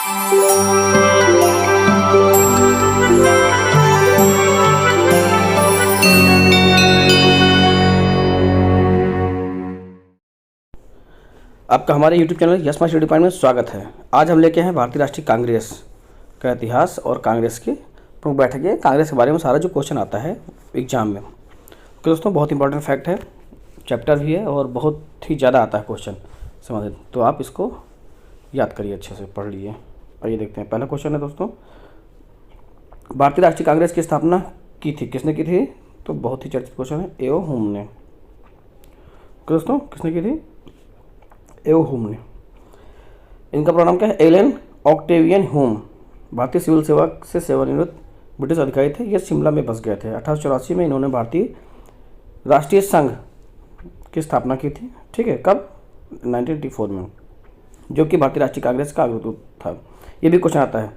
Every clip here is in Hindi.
आपका हमारे YouTube channel yes my study point में स्वागत है। आज हम लेके हैं भारतीय राष्ट्रीय कांग्रेस का इतिहास और कांग्रेस की प्रमुख बैठकें, कांग्रेस के बारे में सारा जो क्वेश्चन आता है एग्जाम में। तो दोस्तों बहुत इंपॉर्टेंट फैक्ट है, चैप्टर भी है और बहुत ही ज़्यादा आता है क्वेश्चन समझ, तो आप इसको याद करिए, अच्छे से पढ़ लीजिए। आइए देखते हैं, पहला क्वेश्चन है दोस्तों, भारतीय राष्ट्रीय कांग्रेस की स्थापना की थी, किसने की थी? तो बहुत ही चर्चित क्वेश्चन है, एओ हुम ने। दोस्तों किसने की थी? एओ हुम ने। इनका पूरा नाम क्या है? एलन ऑक्टेवियन हुम। भारतीय सिविल सेवा से सेवानिवृत्त ब्रिटिश अधिकारी थे। ये शिमला में बस गए थे। 1884 में इन्होंने भारतीय राष्ट्रीय संघ की स्थापना की थी। ठीक है, कब? 1984 में, जो कि भारतीय राष्ट्रीय कांग्रेस का अग्रदूत था। ये भी क्वेश्चन आता है।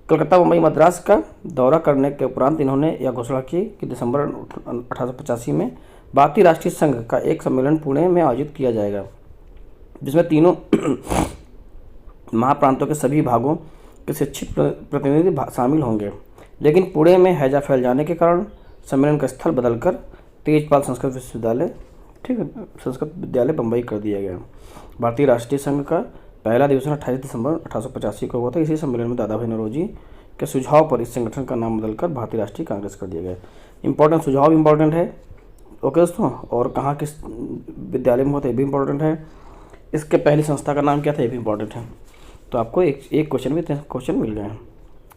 कलकत्ता, मुंबई, मद्रास का दौरा करने के उपरांत इन्होंने यह घोषणा की कि दिसंबर 1885 में भारतीय राष्ट्रीय संघ का एक सम्मेलन पुणे में आयोजित किया जाएगा, जिसमें तीनों महाप्रांतों के सभी भागों के शिक्षित प्रतिनिधि शामिल होंगे। लेकिन पुणे में हैजा फैल जाने के कारण सम्मेलन का स्थल बदलकर तेजपाल संस्कृत विश्वविद्यालय, ठीक है, संस्कृत विद्यालय बम्बई कर दिया गया। भारतीय राष्ट्रीय संघ का पहला अधिवेशन 28 दिसंबर 1885 को हुआ था। इसी सम्मेलन में दादा भाई नौरोजी के सुझाव पर इस संगठन का नाम बदलकर भारतीय राष्ट्रीय कांग्रेस कर दिया गया। इंपॉर्टेंट सुझाव इंपॉर्टेंट है, ओके दोस्तों, और कहाँ किस विद्यालय में होता है ये भी इंपॉर्टेंट है। इसके पहली संस्था का नाम क्या था ये भी इंपॉर्टेंट है। तो आपको एक क्वेश्चन मिल गए हैं।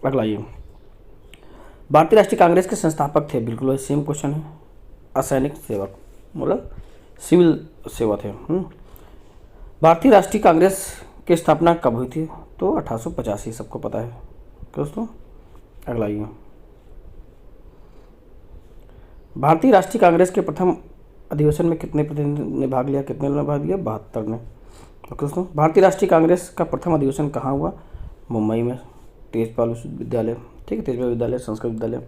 अगला ये, भारतीय राष्ट्रीय कांग्रेस के संस्थापक थे, बिल्कुल वही सेम क्वेश्चन है, असैनिक सेवक, मतलब सिविल सेवा थे। भारतीय राष्ट्रीय कांग्रेस की स्थापना कब हुई थी? तो 1885, सबको पता है दोस्तों। अगला ये, भारतीय राष्ट्रीय कांग्रेस के प्रथम अधिवेशन में कितने प्रतिनिधि ने भाग लिया? कितने ने भाग लिया? 72 ने। ओके दोस्तों, भारतीय राष्ट्रीय कांग्रेस का प्रथम अधिवेशन कहाँ हुआ? मुंबई में, तेजपाल विश्वविद्यालय, ठीक है, तेजपाल विद्यालय, संस्कृत विद्यालय।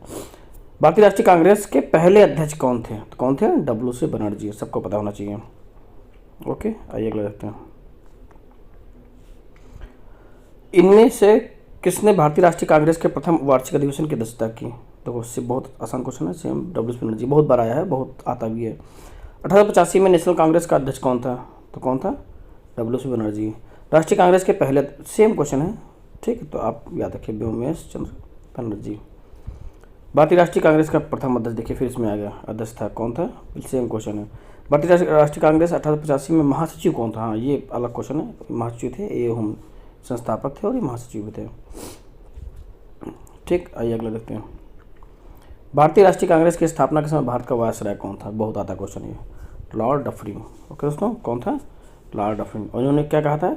भारतीय राष्ट्रीय कांग्रेस के पहले अध्यक्ष कौन थे? तो कौन थे? WC बनर्जी, सबको पता होना चाहिए। ओके, आइए अगला देखते हैं। इनमें से किसने भारतीय राष्ट्रीय कांग्रेस के प्रथम वार्षिक अधिवेशन की अध्यक्षता की? तो उससे बहुत आसान क्वेश्चन है, सेम WC बनर्जी, बहुत बार आया है, बहुत आता भी है। 1885 में नेशनल कांग्रेस का अध्यक्ष कौन था? तो कौन था? WC बनर्जी। राष्ट्रीय कांग्रेस के पहले, सेम क्वेश्चन है, ठीक है, तो आप याद रखिए, व्योमेश चंद्र बनर्जी। भारतीय राष्ट्रीय कांग्रेस का प्रथम अध्यक्ष, देखिए फिर इसमें आ गया, अध्यक्ष था, कौन था? सेम क्वेश्चन है। भारतीय राष्ट्रीय कांग्रेस 1885 में महासचिव कौन था? हाँ, ये अलग क्वेश्चन है, महासचिव थे एओ हुम, संस्थापक थे और ये महासचिव भी थे। ठीक, आइए अगला देखते हैं। भारतीय राष्ट्रीय कांग्रेस की स्थापना के समय भारत का वायसराय कौन था? बहुत आता क्वेश्चन है, लॉर्ड डफरिन। ओके दोस्तों, कौन था? Lord Dufferin. और उन्होंने क्या कहा था?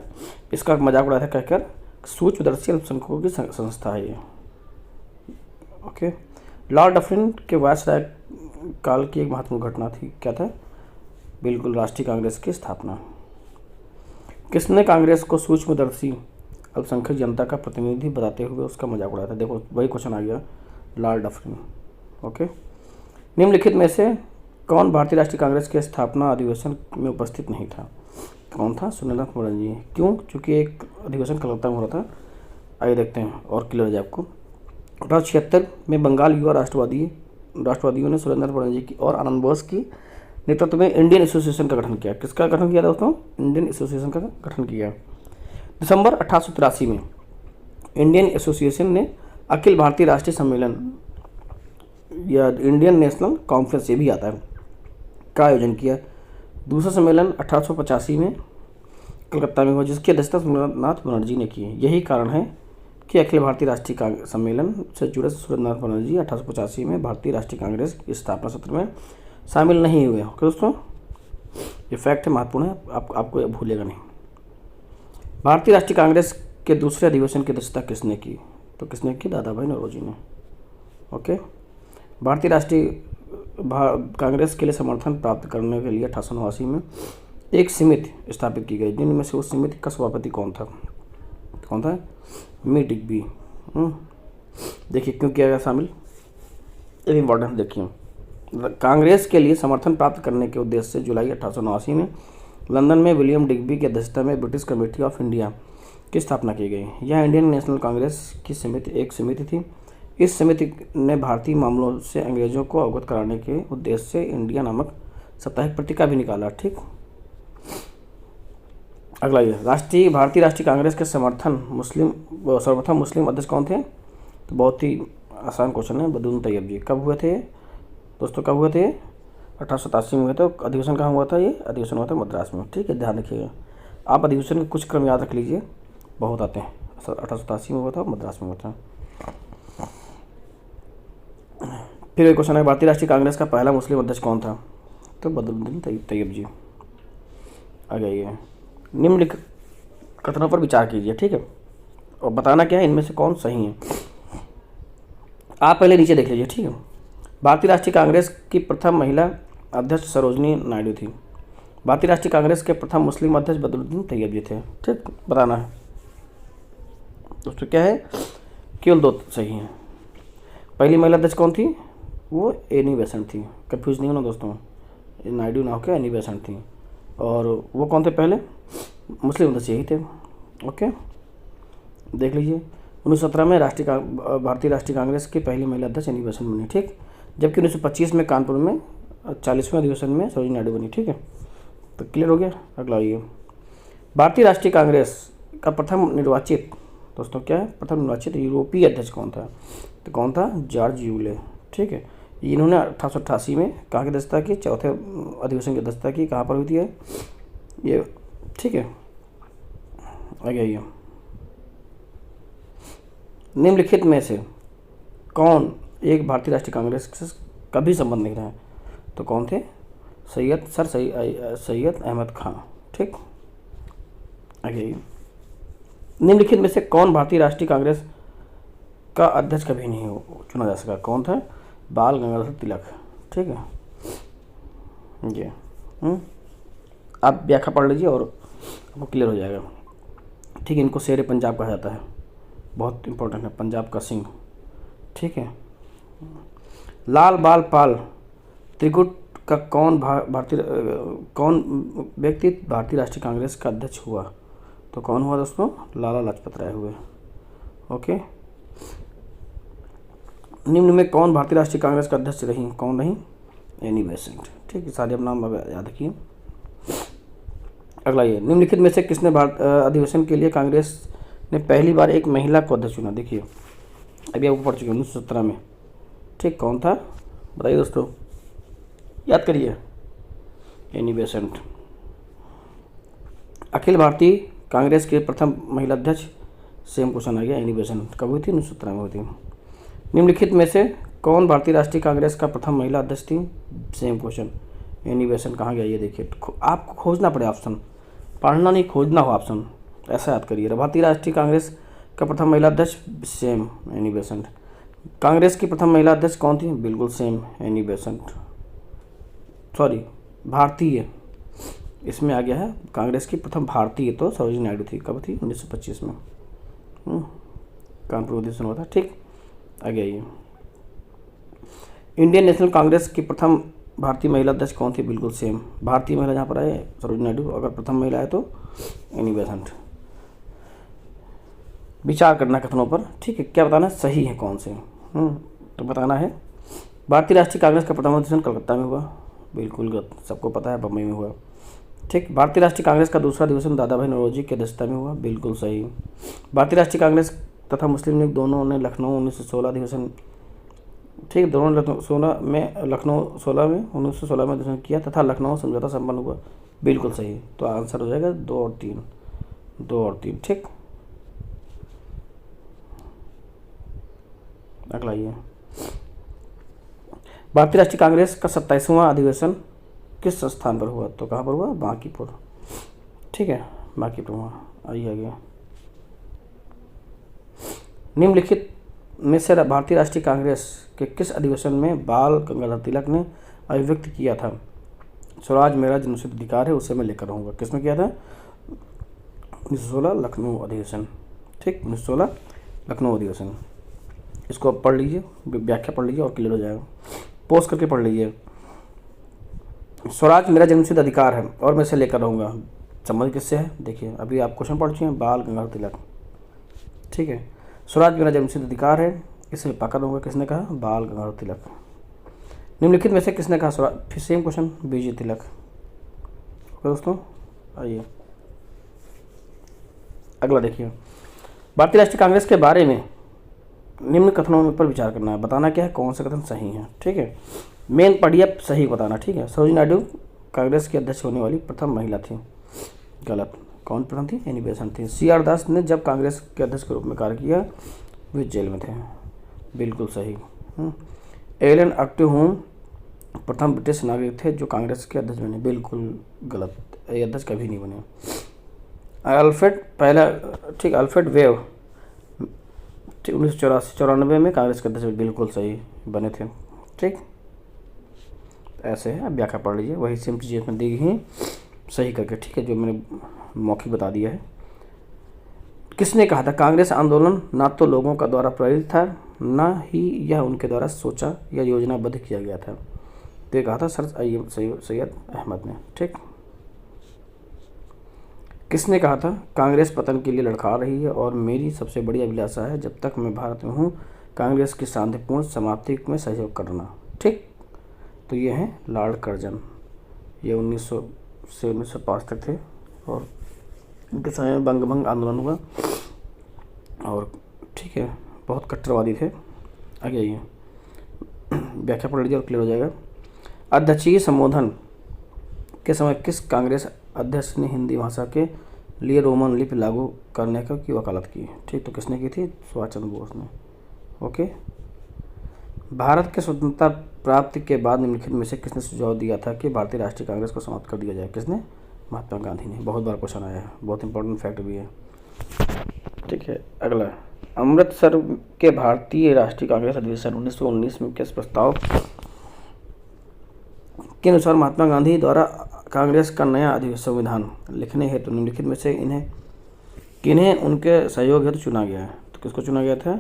इसका मजाक उड़ाया था कहकर सूक्ष्मदर्शी अल्पसंख्यकों की संस्था है ये। ओके, लॉर्ड डफरिन के वायसराय काल की एक महत्वपूर्ण घटना थी, क्या था? बिल्कुल, राष्ट्रीय कांग्रेस की स्थापना। किसने कांग्रेस को सूक्ष्मदर्शी अल्पसंख्यक जनता का प्रतिनिधि बताते हुए उसका मजाक उड़ाया था? देखो वही क्वेश्चन आ गया, लॉर्ड डफरिन। ओके, निम्नलिखित में से कौन भारतीय राष्ट्रीय कांग्रेस के स्थापना अधिवेशन में उपस्थित नहीं था? कौन था? सुरेंद्रनाथ बनर्जी। क्यों? क्योंकि एक अधिवेशन कलकत्ता में हो रहा था। आइए देखते हैं और क्लियर हो जाए आपको। 1876 में बंगाल युवा राष्ट्रवादियों ने सुरेंद्रनाथ बनर्जी की और आनंद बोस की नेतृत्व में इंडियन एसोसिएशन का गठन किया। किसका गठन किया दोस्तों? इंडियन एसोसिएशन का गठन किया। दिसंबर 1883 में इंडियन एसोसिएशन ने अखिल भारतीय राष्ट्रीय सम्मेलन या इंडियन नेशनल कॉन्फ्रेंस, ये भी आता है, का आयोजन किया। दूसरा सम्मेलन 1885 में कलकत्ता में हुआ, जिसकी अध्यक्षता सुरेंद्रनाथ बनर्जी ने की। यही कारण है कि अखिल भारतीय राष्ट्रीय सम्मेलन से जुड़े सुरेंद्रनाथ बनर्जी 1885 में भारतीय राष्ट्रीय कांग्रेस के स्थापना सत्र में शामिल नहीं हुए। ओके दोस्तों, ये फैक्ट है, महत्वपूर्ण है, आपको भूलेगा नहीं। भारतीय राष्ट्रीय कांग्रेस के दूसरे अधिवेशन की अध्यक्षता किसने की? तो किसने की? दादा भाई नौरोजी ने। ओके, भारतीय राष्ट्रीय कांग्रेस के लिए समर्थन प्राप्त करने के लिए 1889 में एक समिति स्थापित की गई, जिनमें से उस समिति का सभापति कौन था? कौन था? मी डिग्बी। देखिए क्यों किया गया शामिल, एक इम्पॉर्टेंट देखिए। कांग्रेस के लिए समर्थन प्राप्त करने के उद्देश्य से जुलाई 1889 में लंदन में विलियम डिग्बी की अध्यक्षता में ब्रिटिश कमेटी ऑफ इंडिया की स्थापना की गई? यह इंडियन नेशनल कांग्रेस की समिति एक समिति थी। इस समिति ने भारतीय मामलों से अंग्रेजों को अवगत कराने के उद्देश्य से इंडिया नामक साप्ताहिक पत्रिका भी निकाला। ठीक। अगला ये भारतीय राष्ट्रीय कांग्रेस के सर्वप्रथम मुस्लिम अध्यक्ष कौन थे? तो बहुत ही आसान क्वेश्चन है, बदरुद्दीन तैयब जी। कब हुए थे दोस्तों, कब हुए थे? 1887 में हुए थे। अधिवेशन कहाँ हुआ था? ये अधिवेशन हुआ था मद्रास में। ठीक है, ध्यान रखिएगा। आप अधिवेशन के कुछ क्रम याद रख लीजिए, बहुत आते हैं। 1887 में हुआ था, मद्रास में हुआ था। फिर एक क्वेश्चन है, भारतीय राष्ट्रीय कांग्रेस का पहला मुस्लिम अध्यक्ष कौन था? तो बदरुद्दीन तैयब जी। आ जाइए, निम्नलिखित कथनों पर विचार कीजिए। ठीक है, और बताना क्या है इनमें से कौन सही है। आप पहले नीचे देख लीजिए। ठीक है, भारतीय राष्ट्रीय कांग्रेस की प्रथम महिला अध्यक्ष सरोजनी नायडू थी। भारतीय राष्ट्रीय कांग्रेस के प्रथम मुस्लिम अध्यक्ष बदरुद्दीन तैयब जी थे। ठीक, बताना है दोस्तों क्या है, केवल 2 सही हैं। पहली महिला अध्यक्ष कौन थी? वो एनी बेसेंट थी। कंफ्यूज नहीं होना दोस्तों, नायडू ना होकर एनी बेसेंट थी। और वो कौन थे पहले मुस्लिम अध्यक्ष? यही थे। ओके, देख लीजिए। 1917 में भारतीय राष्ट्रीय कांग्रेस की पहली महिला अध्यक्ष एनी बेसेंट बनी। ठीक, जबकि 1925 में कानपुर में 40वें अधिवेशन में सरोजिनी नायडू बनी। ठीक है, तो क्लियर हो गया। अगला ये भारतीय राष्ट्रीय कांग्रेस का प्रथम निर्वाचित दोस्तों क्या है, प्रथम निर्वाचित यूरोपीय अध्यक्ष कौन था? तो कौन था? George Yule. ठीक है, इन्होंने 1888 में कहाँ की अध्यक्षता की? चौथे अधिवेशन की अध्यक्षता की। कहाँ पर हुई थी ये? ठीक है, आगे आइए। निम्नलिखित में से कौन एक भारतीय राष्ट्रीय कांग्रेस से कभी संबंध नहीं रहा है? तो कौन थे? सैयद अहमद खान। ठीक, आगे आइए। निम्नलिखित में से कौन भारतीय राष्ट्रीय कांग्रेस का अध्यक्ष कभी नहीं चुना जा सका? कौन था? बाल गंगाधर तिलक। ठीक है, ये आप व्याख्या पढ़ लीजिए और आपको क्लियर हो जाएगा। ठीक है, इनको शेर पंजाब कहा जाता है, बहुत इंपॉर्टेंट है, पंजाब का सिंह। ठीक है, लाल बाल पाल त्रिगुट का कौन व्यक्ति भारतीय राष्ट्रीय कांग्रेस का अध्यक्ष हुआ? तो कौन हुआ दोस्तों? लाला लाजपत राय हुए। ओके, निम्न में कौन भारतीय राष्ट्रीय कांग्रेस का अध्यक्ष रही? कौन रही? Annie Besant. ठीक है, सारे नाम याद रखिए। अगला ये, निम्नलिखित में से किसने अधिवेशन के लिए कांग्रेस ने पहली बार एक महिला को अध्यक्ष चुना? देखिए, अभी आपको पढ़ चुके 1917 में। ठीक, कौन था बताइए दोस्तों, याद करिए। Annie Besant. अखिल भारतीय कांग्रेस के प्रथम महिला अध्यक्ष, सेम क्वेश्चन आ गया, एनी बेसेंट। कब हुई थी? 1917 में हुई थी। निम्नलिखित में से कौन भारतीय राष्ट्रीय कांग्रेस का प्रथम महिला अध्यक्ष थी? Same question, Annie Besant. कहाँ गया ये देखिए, आपको खोजना पड़े ऑप्शन, पढ़ना नहीं, खोजना हो ऑप्शन, ऐसा याद करिए। भारतीय राष्ट्रीय कांग्रेस का प्रथम महिला अध्यक्ष, सेम एनी बेसेंट। कांग्रेस की प्रथम महिला अध्यक्ष कौन थी? बिल्कुल सेम एनी बेसेंट। सॉरी, भारतीय, इसमें आ गया है कांग्रेस की प्रथम भारतीय, तो सरोजिनी नायडू थी। कब थी? 1925 में कानपुर अधिवेशन हुआ था। ठीक, आगे आइए। इंडियन नेशनल कांग्रेस की प्रथम भारतीय महिला अध्यक्ष कौन थी? बिल्कुल सेम, भारतीय महिला जहाँ पर आए सरोजिनी नायडू, अगर प्रथम महिला है तो एनी बेसेंट। विचार करना कथनों पर। ठीक है, क्या बताना है? सही है कौन से? तो बताना है। भारतीय राष्ट्रीय कांग्रेस का प्रथम अधिवेशन कलकत्ता में हुआ, बिल्कुल गलत, सबको पता है, बम्बई में हुआ। ठीक, भारतीय राष्ट्रीय कांग्रेस का दूसरा अधिवेशन दादा भाई नौरोजी की अध्यक्षता में हुआ, बिल्कुल सही। भारतीय राष्ट्रीय कांग्रेस तथा मुस्लिम लीग दोनों ने लखनऊ 1916 अधिवेशन, ठीक, दोनों लखनऊ 16 में 1916 में अधिवेशन किया तथा लखनऊ समझौता संपन्न हुआ, बिल्कुल सही। तो आंसर हो जाएगा 2 और 3। ठीक, अगला ये, भारतीय राष्ट्रीय कांग्रेस का 27वां अधिवेशन किस स्थान पर हुआ? तो कहाँ पर हुआ? बांकीपुर। ठीक है, बांकीपुर हुआ। आइए आगे। निम्नलिखित में से भारतीय राष्ट्रीय कांग्रेस के किस अधिवेशन में बाल गंगाधर तिलक ने अभिव्यक्त किया था? स्वराज मेरा जन्मसिद्ध अधिकार है, उसे मैं लेकर रहूँगा। किसमें किया था? 1916 लखनऊ अधिवेशन। ठीक, 1916 लखनऊ अधिवेशन। इसको आप पढ़ लीजिए, व्याख्या पढ़ लीजिए और क्लियर हो जाएगा। पोस्ट करके पढ़ लीजिए। स्वराज मेरा जन्मसिद्ध अधिकार है और मैं इसे लेकर रहूँगा, संबंध किससे है? देखिए, अभी आप क्वेश्चन पढ़ चुके हैं, बाल गंगाधर तिलक। ठीक है। स्वराज मेरा जन्मसिद्ध अधिकार है, इसे पाका दूंगा, किसने कहा? बाल गंगाधर तिलक। निम्नलिखित में से किसने कहा स्वराज? फिर सेम क्वेश्चन, बीजे तिलक। ओके दोस्तों, आइए अगला देखिए। भारतीय राष्ट्रीय कांग्रेस के बारे में निम्न कथनों पर विचार करना है, बताना क्या है, कौन से कथन सही हैं। ठीक है, मेन पढ़िए, सही बताना। ठीक है, सरोजिनी नायडू कांग्रेस की अध्यक्ष होने वाली प्रथम महिला थी। गलत। कौन प्रथम थी? एनी बेसेंट थी। CR दास ने जब कांग्रेस के अध्यक्ष के रूप में कार्य किया वे जेल में थे। बिल्कुल सही। एलन अक्टूहोम प्रथम ब्रिटिश नागरिक थे जो कांग्रेस के अध्यक्ष बने। बिल्कुल गलत, ये अध्यक्ष कभी नहीं बने। अल्फ्रेड पहला, ठीक, अल्फ्रेड वेव 1984-94 में कांग्रेस के अध्यक्ष। बिल्कुल सही बने थे। ठीक, ऐसे है, अब व्याख्या पढ़ लीजिए, वही सेम चीज़ें इसमें दी गई हैं सही करके। ठीक है, जो मैंने मौखिक बता दिया है। किसने कहा था कांग्रेस आंदोलन ना तो लोगों का द्वारा प्रेरित था, ना ही यह उनके द्वारा सोचा या योजनाबद्ध किया गया था? तो ये कहा था सर सैयद अहमद ने। ठीक, किसने कहा था कांग्रेस पतन के लिए लड़खड़ा रही है और मेरी सबसे बड़ी अभिलाषा है जब तक मैं भारत में हूँ कांग्रेस की शांतिपूर्ण समाप्ति में सहयोग करना? ठीक, तो ये हैं लॉर्ड कर्जन। ये 1900 से 1905 तक थे और उनके समय में बंग आंदोलन हुआ और ठीक है, बहुत कट्टरवादी थे। आगे आइए, व्याख्या पढ़ लीजिए और क्लियर हो जाएगा। अध्यक्षीय संबोधन के समय किस कांग्रेस अध्यक्ष ने हिंदी भाषा के लिए रोमन लिपि लागू करने की वकालत की? ठीक, तो किसने की थी? सुभाष चंद्र बोस ने। ओके। भारत के स्वतंत्रता प्राप्ति के बाद निम्नलिखित में से किसने सुझाव दिया था कि भारतीय राष्ट्रीय कांग्रेस को समाप्त कर दिया जाए? किसने? महात्मा गांधी ने। बहुत बार क्वेश्चन आया है, बहुत इंपॉर्टेंट फैक्ट भी है। ठीक है, अगला, अमृतसर के भारतीय राष्ट्रीय कांग्रेस अधिवेशन 1919 में किस प्रस्ताव के अनुसार महात्मा गांधी द्वारा कांग्रेस का नया संविधान लिखने हेतु निम्नलिखित में से किन्हें उनके सहयोग हेतु चुना गया है? तो किसको चुना गया था?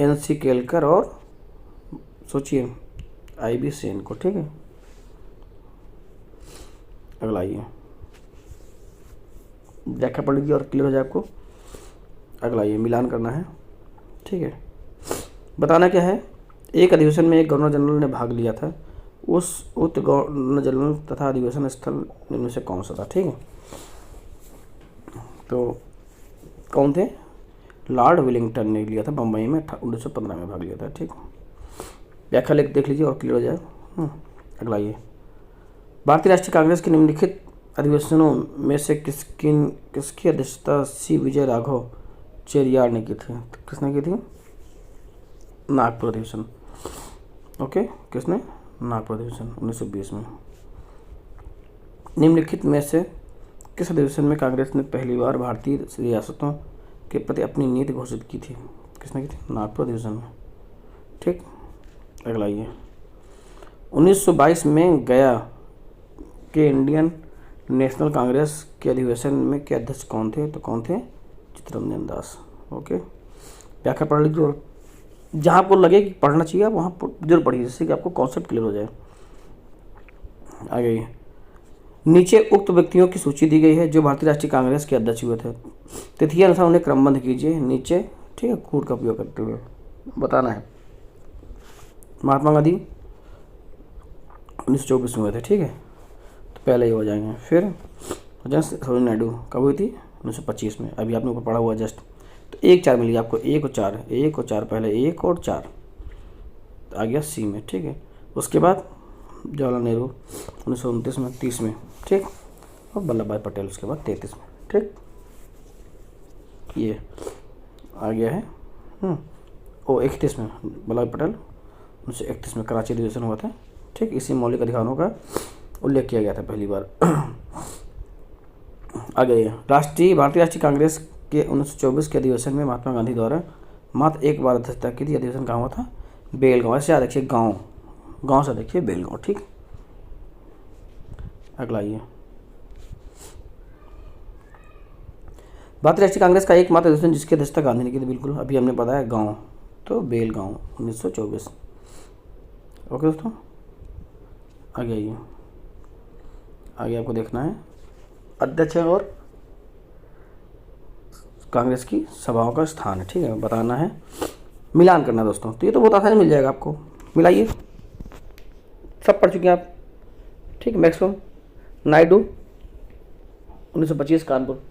NC केलकर और सोचिए IB सेन को। ठीक है, अगला आइए, व्याख्या पढ़ लीजिए और क्लियर हो जाए आपको। अगला आइए, मिलान करना है। ठीक है, बताना क्या है, एक अधिवेशन में एक गवर्नर जनरल ने भाग लिया था, उस उक्त गवर्नर जनरल तथा अधिवेशन स्थल इनमें से कौन सा था? ठीक है, तो कौन थे? लॉर्ड विलिंगटन ने लिया था, बम्बई में 1915 में भाग लिया था। ठीक, व्याख्या देख लीजिए और क्लियर हो जाए। अगला ये, भारतीय राष्ट्रीय कांग्रेस के निम्नलिखित अधिवेशनों में से किसकी अध्यक्षता C विजय राघव चेरियार ने की थी? तो किसने की थी? नागपुर अधिवेशन। ओके, किसने? नागपुर अधिवेशन 1920 में। निम्नलिखित में से किस अधिवेशन में कांग्रेस ने पहली बार भारतीय रियासतों के प्रति अपनी नीति घोषित की थी? किसने की थी? नागपुर अधिवेशन में। ठीक, अगला ये, 1922 में गया के इंडियन नेशनल कांग्रेस के अधिवेशन में के अध्यक्ष कौन थे? तो कौन थे? चित्तरंजन दास। ओके, व्याख्या पढ़ लीजिए और जहाँ आपको लगे कि पढ़ना चाहिए आप वहाँ जरूर पढ़िए, जिससे कि आपको कॉन्सेप्ट क्लियर हो जाए। आगे नीचे उक्त व्यक्तियों की सूची दी गई है जो भारतीय राष्ट्रीय कांग्रेस के अध्यक्ष हुए थे, तिथि अनुसार उन्हें क्रमबद्ध कीजिए नीचे। ठीक है, कूट का उपयोग करते हुए बताना है। महात्मा गांधी 1924 में हुए थे। ठीक है, तो पहले ही हो जाएंगे। फिर सरोजिनी नायडू कब हुई थी? 1925 में। अभी आपने ऊपर पढ़ा हुआ जस्ट। तो 1-4 मिल गया आपको, 1 और 4 पहले 1 और 4 आ गया C में। ठीक है, उसके बाद जवाहरलाल नेहरू 1929 में, 30 में। ठीक, और वल्लभ भाई पटेल उसके बाद 33 में। ठीक, ये आ गया है। 31 में वल्लभ भाई पटेल 1931 में कराची अधिवेशन हुआ था। ठीक, इसी मौलिक अधिकारों का उल्लेख किया गया था पहली बार। आगे भारतीय राष्ट्रीय कांग्रेस के 1924 के अधिवेशन में महात्मा गांधी द्वारा मात्र एक बार अध्यक्षता की थी। अधिवेशन कहाँ हुआ था? बेलगांव। ऐसे याद रखिए, गांव से देखिए बेलगांव। ठीक, अगला ये, भारतीय राष्ट्रीय कांग्रेस का एकमात्र अधिवेशन जिसकी अध्यक्षता गांधी ने की थी। बिल्कुल, अभी हमने बताया गांव, तो बेलगांव 1924। ओके दोस्तों, आगे आइए, आगे आपको देखना है अध्यक्ष और कांग्रेस की सभाओं का स्थान है, ठीक है, बताना है, मिलान करना है दोस्तों। तो ये तो बहुत आसानी मिल जाएगा आपको, मिलाइए, सब पढ़ चुके हैं आप, ठीक है। मैक्सिमम नायडू 1925 कानपुर,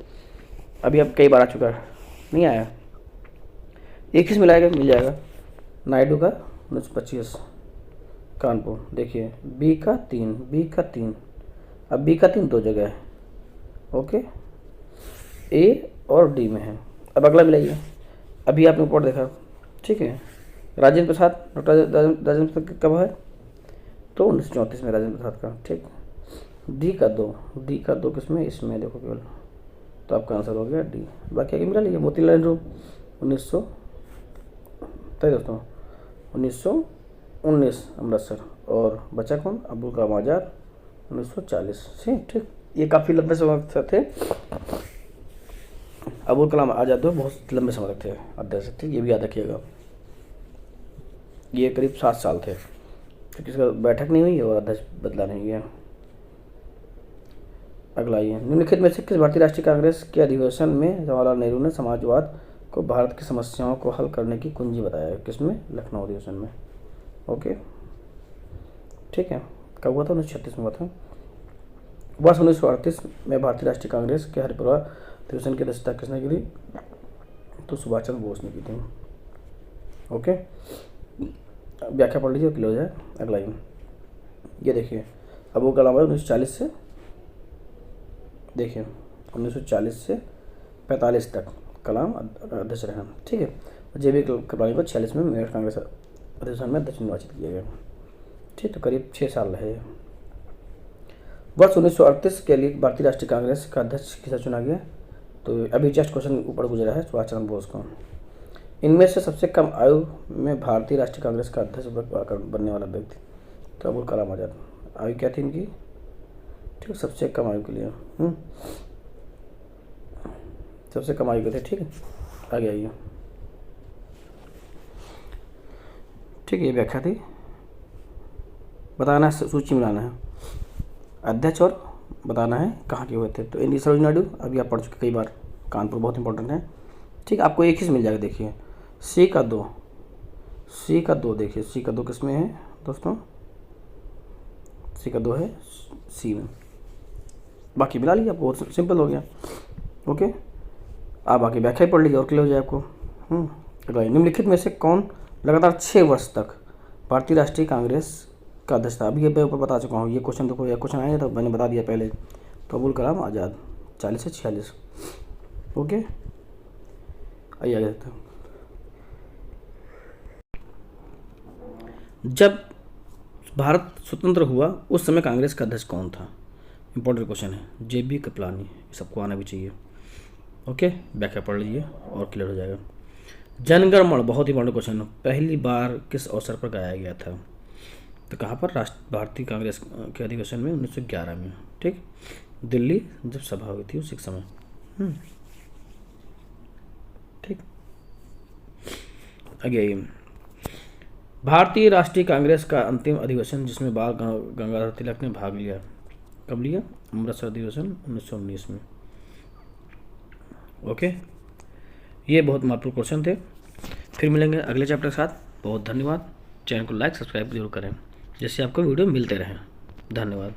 अभी अब कई बार आ चुका है, नहीं आया, 21 मिलाएगा, मिल जाएगा, नायडू का 1925 कानपुर। देखिए बी का 3, अब बी का 3 दो जगह है, ओके, ए और डी में है। अब अगला मिलाइए, अभी आपने रिपोर्ट देखा, ठीक है, राजेंद्र प्रसाद, डॉक्टर राजेंद्र प्रसाद कब है, तो 1934 में राजेंद्र प्रसाद का, ठीक। डी का 2 किसमें, इसमें देखो केवल, तो आपका आंसर हो गया डी। बाकी आगे मिला लीजिए, मोतीलाल नेहरू 1900, दोस्तों 1919 अमृतसर, और बचा कौन, अब्दुल कलाम आज़ाद 1940, ठीक। ये काफ़ी लंबे समय से थे, अब्दुल कलाम आज़ाद तो बहुत लंबे समय तक थे अध्यक्ष, ठीक, ये भी याद रखिएगा। ये करीब 7 साल थे, क्योंकि इसका बैठक नहीं हुई और अध्यक्ष बदला नहीं गया। अगला ये, निम्नलिखित में से किस भारतीय राष्ट्रीय कांग्रेस के अधिवेशन में जवाहरलाल नेहरू ने समाजवाद को भारत की समस्याओं को हल करने की कुंजी बताया है, किसमें, लखनऊ अधिवेशन में, ओके, ठीक है। कब हुआ था, 1936 में हुआ था। वर्ष 1938 में भारतीय राष्ट्रीय कांग्रेस के हरिपुरा अधिवेशन की अध्यक्षता किसने की थी, तो सुभाष चंद्र बोस ने की थी, ओके। व्याख्या पढ़ लीजिए, क्लियर हो जाए। अगला ये देखिए, अब्दुल कलाम 1940 से, देखिए 1940 से 45 तक कलाम अध्यक्ष रहे, ठीक है। जे.बी. कृपलानी को 46 में मेरठ कांग्रेस अधिवेशन में अध्यक्ष निर्वाचित किया गया, ठीक, तो करीब 6 साल रहे। वर्ष 1938 के लिए भारतीय राष्ट्रीय कांग्रेस का अध्यक्ष किसे चुना गया, तो अभी जस्ट क्वेश्चन ऊपर गुजरा है, सुभाष चंद्र बोस को। इनमें से सबसे कम आयु में भारतीय राष्ट्रीय कांग्रेस का अध्यक्ष बनने वाला व्यक्ति, तो अब्दुल कलाम आज़ाद। आयु क्या थी इनकी, ठीक, सबसे कम आयु के लिए, सबसे कम आयु के थे, ठीक है। आगे आइए, ठीक है, ये व्याख्या थी, बताना है, सूची मिलाना है, अध्यक्ष और बताना है कहाँ के हुए थे। तो इंडी सरोज नायडू अभी आप पढ़ चुके कई बार, कानपुर बहुत इंपॉर्टेंट है, ठीक, आपको एक ही से मिल जाएगा। देखिए सी का 2, देखिए सी का 2 किस में है दोस्तों, सी का 2 है सी में, बाकी मिला लीजिए, आपको बहुत सिंपल हो गया, ओके। आप बाकी व्याख्या पढ़ लीजिए और क्लियर हो जाए आपको। निम्नलिखित में से कौन लगातार 6 वर्ष तक भारतीय राष्ट्रीय कांग्रेस का अध्यक्ष था, अभी ये मैं ऊपर बता चुका हूँ, ये क्वेश्चन देखो, यह क्वेश्चन आया था मैंने बता दिया पहले, तो अब्दुल कलाम आज़ाद 40 से 46, ओके। आइए आगे देखते हैं, जब भारत स्वतंत्र हुआ उस समय कांग्रेस का अध्यक्ष कौन था, इंपॉर्टेंट क्वेश्चन है, जे.बी. कृपलानी, सबको आना भी चाहिए, ओके। व्याख्या पढ़ लीजिए और क्लियर हो जाएगा। जनगण मन बहुत इंपॉर्टेंट क्वेश्चन है, पहली बार किस अवसर पर गाया गया था, तो कहाँ पर, भारतीय कांग्रेस के अधिवेशन में 1911 में, ठीक, दिल्ली जब सभा हुई थी उसी समय, ठीक। आगे आइए, भारतीय राष्ट्रीय कांग्रेस का अंतिम अधिवेशन जिसमें बाल गंगाधर तिलक ने भाग लिया, कब लिया, अमृतसर अधिवेशन 1919 में, ओके। ये बहुत महत्वपूर्ण क्वेश्चन थे। फिर मिलेंगे अगले चैप्टर के साथ, बहुत धन्यवाद। चैनल को लाइक सब्सक्राइब जरूर करें, जिससे आपको वीडियो मिलते रहें। धन्यवाद।